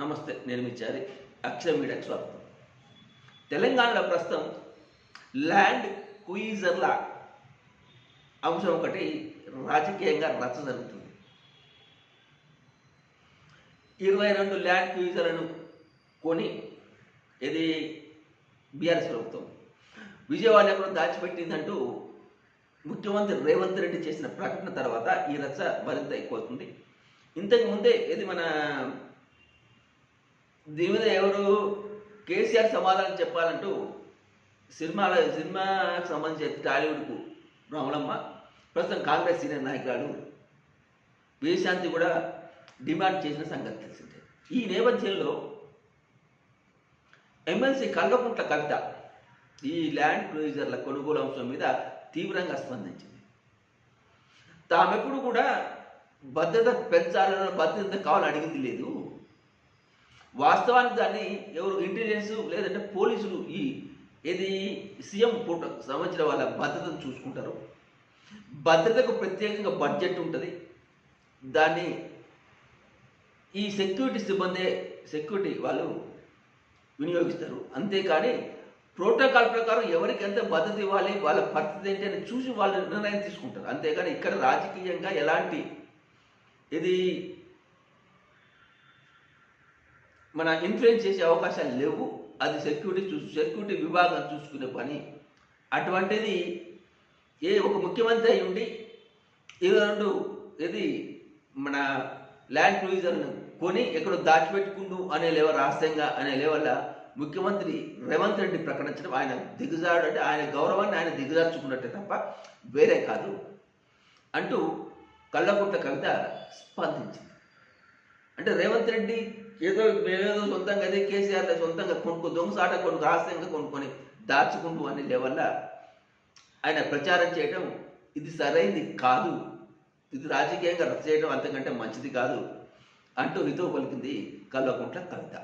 నమస్తే, నేను మీ చారి. అక్షర మీడియాకి స్వాగతం. తెలంగాణలో ప్రస్తుతం ల్యాండ్ క్వీజర్ల అంశం ఒకటి రాజకీయంగా రచ్చ జరుగుతుంది. 22 ల్యాండ్ క్వీజర్లను కొని ఇది బీఆర్ఎస్ ప్రభుత్వం విజయవాడ ఎక్కడో దాచిపెట్టిందంటూ ముఖ్యమంత్రి రేవంత్ రెడ్డి చేసిన ప్రకటన తర్వాత ఈ రచ్చ మరింత ఎక్కువవుతుంది. ఇంతకు ముందే ఇది మన దీని మీద ఎవరు కేసీఆర్ సమాధానం చెప్పాలంటూ సినిమాకు సంబంధించి టాలీవుడ్కు రాములమ్మ, ప్రస్తుతం కాంగ్రెస్ సీనియర్ నాయకుడు విజయశాంతి కూడా డిమాండ్ చేసిన సంగతి తెలిసిందే. ఈ నేపథ్యంలో ఎమ్మెల్సీ కల్వకుంట్ల కవిత ఈ ల్యాండ్ క్రూయిజర్ల కొనుగోలు అంశం మీద తీవ్రంగా స్పందించింది. తామెప్పుడు కూడా భద్రత పెంచాలన్న భద్రత కావాలని అడిగింది లేదు. వాస్తవానికి దాన్ని ఎవరు ఇంటెలిజెన్స్ లేదంటే పోలీసులు ఇది సీఎం ఫోటో సంబంధించిన వాళ్ళ భద్రతను చూసుకుంటారు. భద్రతకు ప్రత్యేకంగా బడ్జెట్ ఉంటుంది. దాన్ని ఈ సెక్యూరిటీ వాళ్ళు వినియోగిస్తారు. అంతేకాని ప్రోటోకాల్ ప్రకారం ఎవరికి ఎంత భద్రత ఇవ్వాలి, వాళ్ళ పరిస్థితి ఏంటి అని చూసి వాళ్ళు నిర్ణయం తీసుకుంటారు. అంతేకాని ఇక్కడ రాజకీయంగా ఎలాంటి ఇది మన ఇన్ఫ్లుయెన్స్ చేసే అవకాశాలు లేవు. అది సెక్యూరిటీ విభాగం చూసుకునే పని. అటువంటిది ఒక ముఖ్యమంత్రి అయి ఉండి 22 ఇది మన ల్యాండ్ క్రూయిజర్ను కొని ఎక్కడో దాచిపెట్టుకుండు అనే లెవెల్, రహస్యంగా అనే లెవెల్ ముఖ్యమంత్రి రేవంత్ రెడ్డి ప్రకటించడం ఆయన దిగజాడు, అంటే ఆయన గౌరవాన్ని ఆయన దిగజార్చుకున్నట్టే తప్ప వేరే కాదు అంటూ కల్వకుంట్ల కవిత స్పందించింది. అంటే రేవంత్ రెడ్డి ఏదో సొంతంగా అదే కేసీఆర్ సొంతంగా దొంగసాట రహస్యంగా కొనుక్కొని దాచుకుంటూ అనే లెవెల్లో ఆయన ప్రచారం చేయడం ఇది సరైనది కాదు, ఇది రాజకీయంగా రచ్చ చేయడం అంతకంటే మంచిది కాదు అంటూ హితవు పలికింది కల్వకుంట్ల కవిత.